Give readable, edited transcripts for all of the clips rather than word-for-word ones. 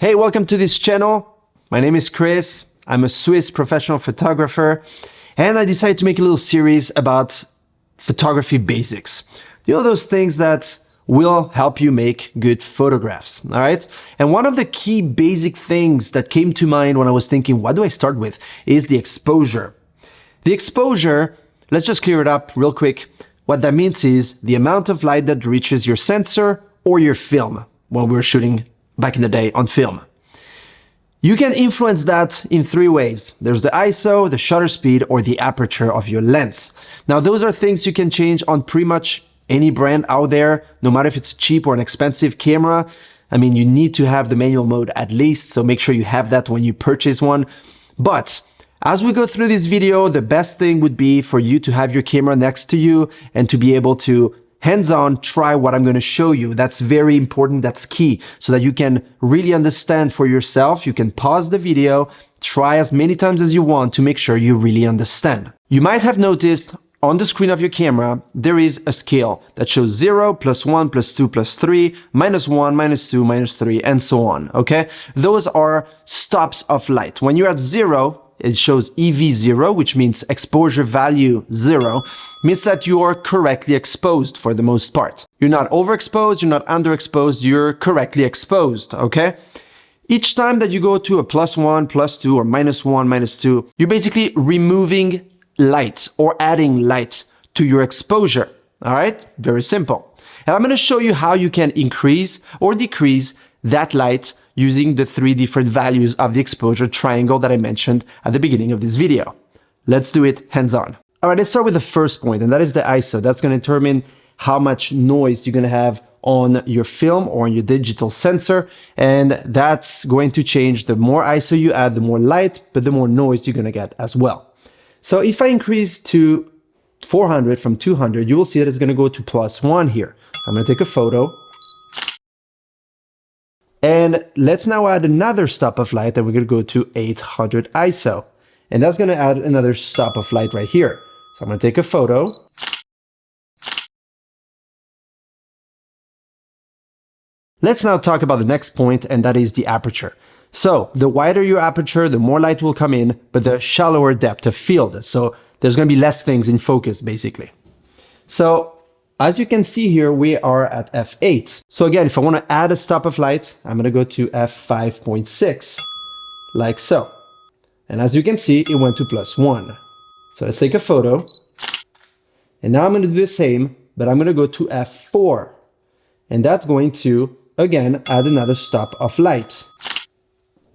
Hey, welcome to this channel. My name is Chris. I'm a Swiss professional photographer, and I decided to make a little series about photography basics. You know, those things that will help you make good photographs, all right? And one of the key basic things that came to mind when I was thinking, what do I start with, is the exposure. The exposure, let's just clear it up real quick. What that means is the amount of light that reaches your sensor or your film when we were shooting back in the day on film. You can influence that in three ways. There's the ISO, the shutter speed, or the aperture of your lens. Now, those are things you can change on pretty much any brand out there, no matter if it's cheap or an expensive camera. I mean, you need to have the manual mode at least, so make sure you have that when you purchase one. But as we go through this video, the best thing would be for you to have your camera next to you and to be able to hands-on try what I'm going to show you. That's very important. That's key, so that you can really understand for yourself. You can pause the video, try as many times as you want to make sure you really understand. You might have noticed on the screen of your camera, there is a scale that shows 0, +1, +2, +3, -1, -2, -3, and so on, okay? Those are stops of light. When you're at 0, it shows EV0, which means exposure value 0, means that you are correctly exposed for the most part. You're not overexposed, you're not underexposed, you're correctly exposed, okay? Each time that you go to a +1, +2, or -1, -2, you're basically removing light or adding light to your exposure, all right? Very simple. And I'm gonna show you how you can increase or decrease that light using the three different values of the exposure triangle that I mentioned at the beginning of this video. Let's do it hands-on. All right, let's start with the first point, and that is the ISO. That's going to determine how much noise you're going to have on your film or on your digital sensor, and that's going to change. The more ISO you add, the more light, but the more noise you're going to get as well. So if I increase to 400 from 200, you will see that it's going to go to +1 here. I'm going to take a photo. And let's now add another stop of light, and we're going to go to 800 ISO. And that's going to add another stop of light right here. So I'm going to take a photo. Let's now talk about the next point, and that is the aperture. So the wider your aperture, the more light will come in, but the shallower depth of field. So there's going to be less things in focus, basically. So as you can see here, we are at f8. So again, if I want to add a stop of light, I'm going to go to f5.6, like so. And as you can see, it went to +1. So let's take a photo. And now I'm going to do the same, but I'm going to go to f4. And that's going to, again, add another stop of light.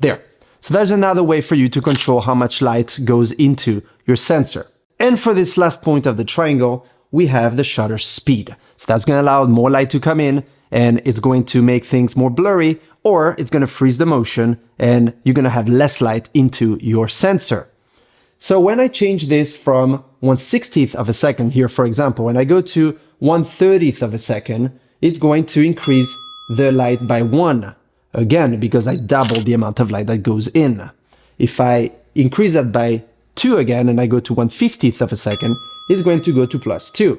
There. So there's another way for you to control how much light goes into your sensor. And for this last point of the triangle, we have the shutter speed. So that's going to allow more light to come in, and it's going to make things more blurry, or it's going to freeze the motion, and you're going to have less light into your sensor. So when I change this from 1/60th of a second here, for example, and I go to 1/30th of a second, it's going to increase the light by 1. Again, because I double the amount of light that goes in. If I increase that by 2 again, and I go to 1/50th of a second, it's going to go to +2.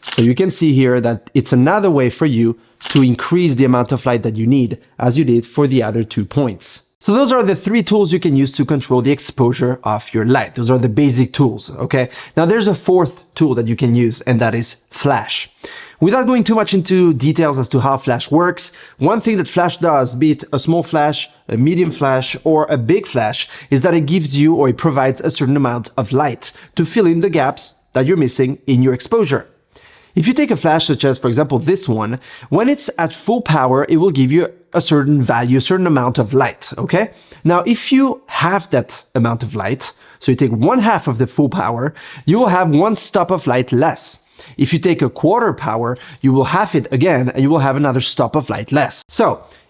So you can see here that it's another way for you to increase the amount of light that you need, as you did for the other 2 points. So those are the 3 tools you can use to control the exposure of your light. Those are the basic tools, okay? Now there's a 4th tool that you can use, and that is flash. Without going too much into details as to how flash works, one thing that flash does, be it a small flash, a medium flash, or a big flash, is that it gives you, or it provides, a certain amount of light to fill in the gaps that you're missing in your exposure. If you take a flash such as, for example, this one, when it's at full power, it will give you a certain value, a certain amount of light, okay? Now, if you have that amount of light, so you take 1/2 of the full power, you will have 1 stop of light less. If you take 1/4 power, you will halve it again, and you will have another stop of light less. So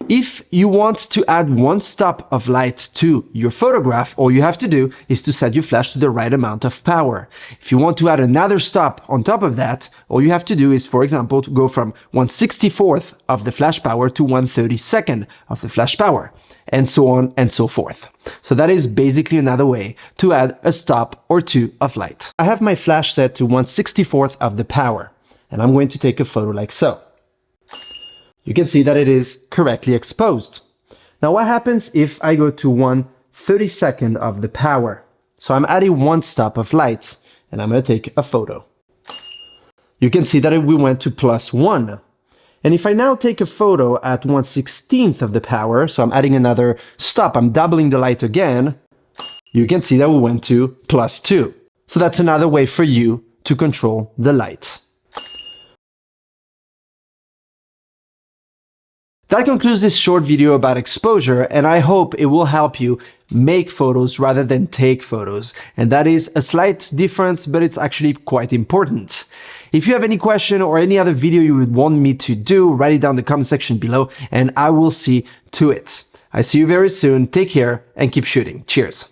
if you want to add 1 stop of light to your photograph, all you have to do is to set your flash to the right amount of power. If you want to add another stop on top of that, all you have to do is, for example, to go from 1/64th of the flash power to 1/32nd of the flash power, and so on and so forth. So that is basically another way to add a stop or 2 of light. I have my flash set to 1/64th of the power, and I'm going to take a photo like so. You can see that it is correctly exposed. Now what happens if I go to 1/32 of the power? So I'm adding one stop of light, and I'm going to take a photo. You can see that we went to +1. And if I now take a photo at 1/16 of the power, so I'm adding another stop, I'm doubling the light again, you can see that we went to +2. So that's another way for you to control the light. That concludes this short video about exposure, and I hope it will help you make photos rather than take photos. And that is a slight difference, but it's actually quite important. If you have any question or any other video you would want me to do, write it down in the comment section below, and I will see to it. I see you very soon. Take care and keep shooting. Cheers.